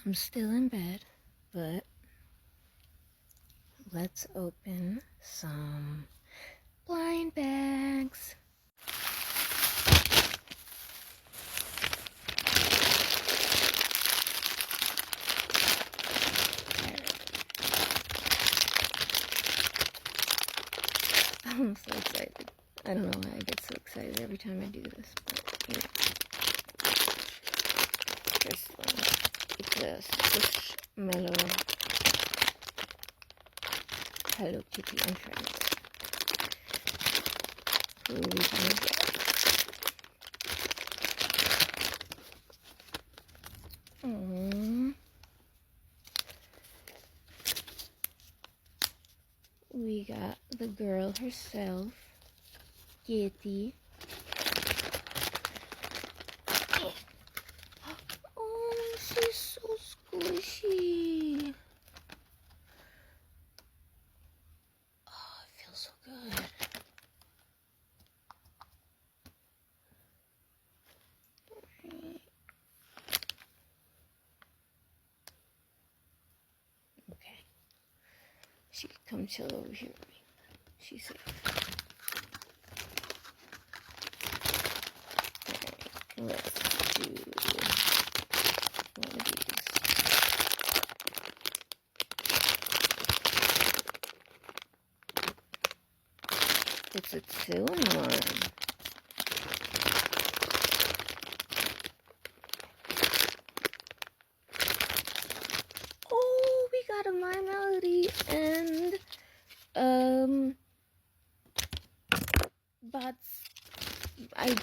I'm still in bed, but let's open some blind bags. I'm so excited. I don't know why I get so excited every time I do this, but yeah. First one, it's a Squishmallow Hello Kitty and Friends. Who are we gonna get? We got the girl herself, Kitty. Oh, she's so squishy. Oh, it feels so good. Okay. She can come chill over here with me. She's safe. Alright, let's do one of these. It's a 2-in-1. Oh, we got a My Melody and Bots. I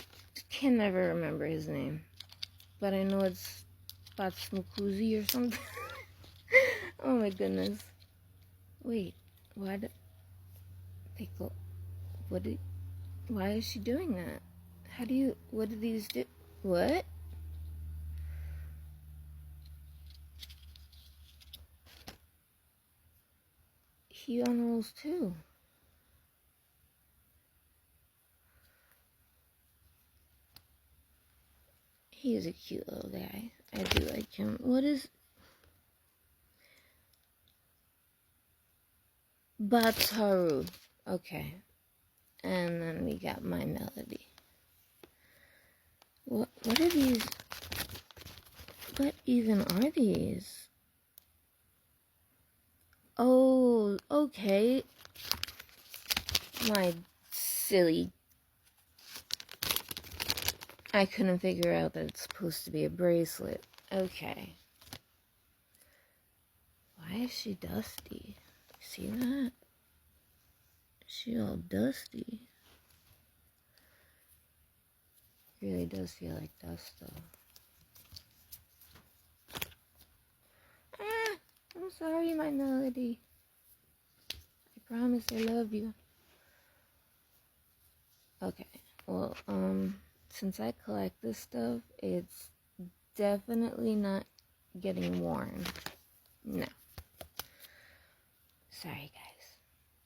can never remember his name, but I know it's Bots Mukuzi or something. Oh my goodness. Wait, why did they go? Why is she doing that? What do these do? What? He unrolls too. He is a cute little guy. I do like him. What is... Batsaru. Okay. And then we got My Melody. What are these? What even are these? Oh, okay. My silly... I couldn't figure out that it's supposed to be a bracelet. Okay. Why is she dusty? See that? She all dusty. Really does feel like dust though. Ah, I'm sorry, My Melody. I promise I love you. Okay, well, since I collect this stuff, it's definitely not getting worn. No. Sorry, guys.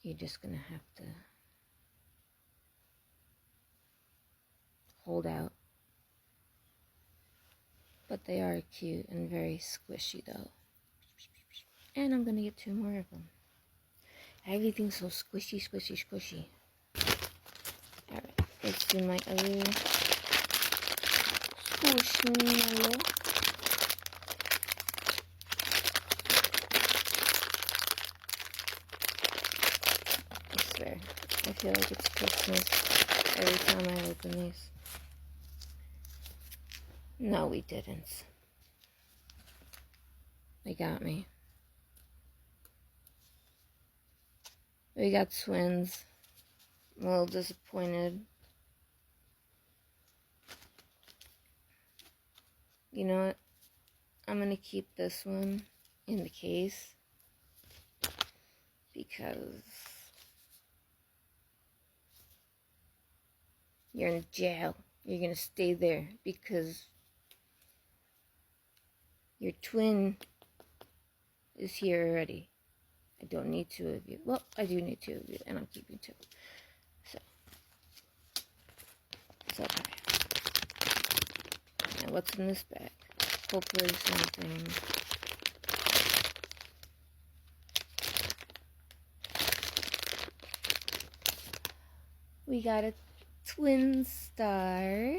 You're just gonna have to hold out. But they are cute and very squishy, though. And I'm gonna get 2 more of them. Everything's so squishy, squishy, squishy. Alright, let's do my other Squishmallow. I swear, I feel like it's Christmas every time I open these. No, we didn't. They got me. We got twins. I'm a little disappointed. You know what? I'm gonna keep this one in the case because you're in jail. You're gonna stay there because your twin is here already. I don't need 2 of you. Well, I do need 2 of you, and I'm keeping 2. So, it's okay. Now, what's in this bag? Hopefully something We got a twin star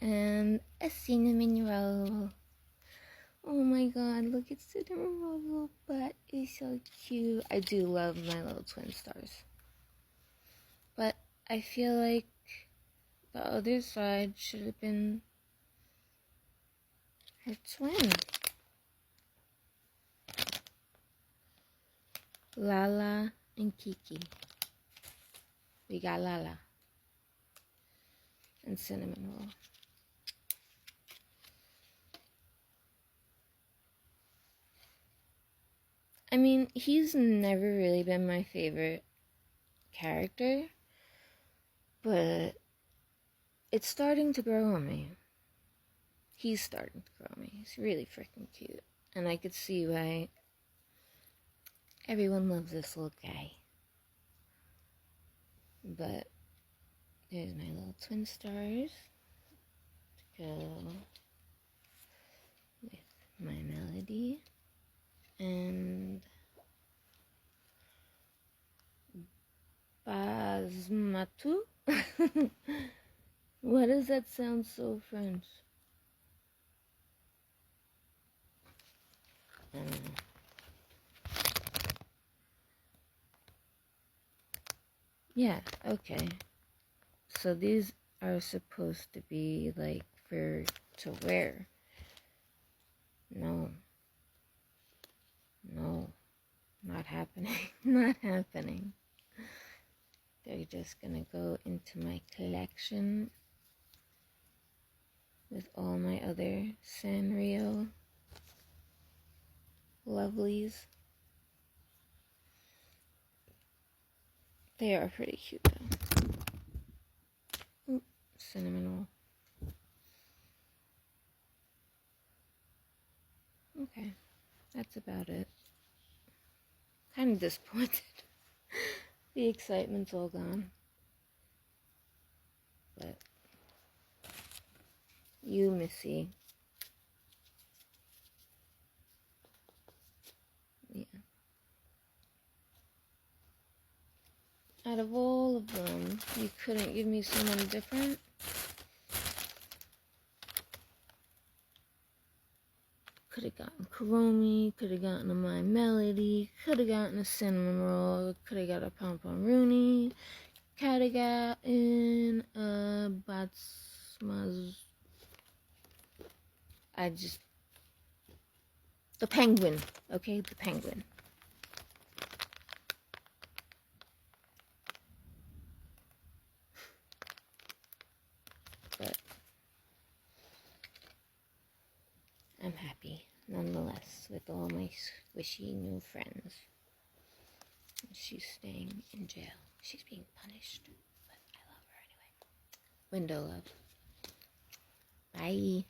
and a cinnamon roll. Oh my god, look at cinnamon roll little butt. It's so cute. I do love my little twin stars. But I feel like the other side should have been her twin. Lala and Kiki. We got Lala and cinnamon roll. I mean, he's never really been my favorite character, but it's starting to grow on me. He's starting to grow on me. He's really freaking cute. And I could see why everyone loves this little guy. But there's my little twin stars to go with my melody. And Basmatu? Why does that sound so French? I don't know. Yeah, okay. So these are supposed to be like for to wear. No. No. Not happening. Not happening. They're just gonna go into my collection with all my other Sanrio lovelies. They are pretty cute though. Ooh, cinnamon roll. Okay, that's about it. Kind of disappointed. The excitement's all gone. But you, Missy. Yeah. Out of all of them, you couldn't give me someone different? Could have gotten Kuromi, could have gotten a My Melody, could have gotten a Cinnamon Roll, could have got a Pom Rooney, could have gotten a Batsmaz. The penguin, okay? The penguin. But I'm happy, nonetheless, with all my squishy new friends. She's staying in jail. She's being punished, but I love her anyway. Window love. Bye.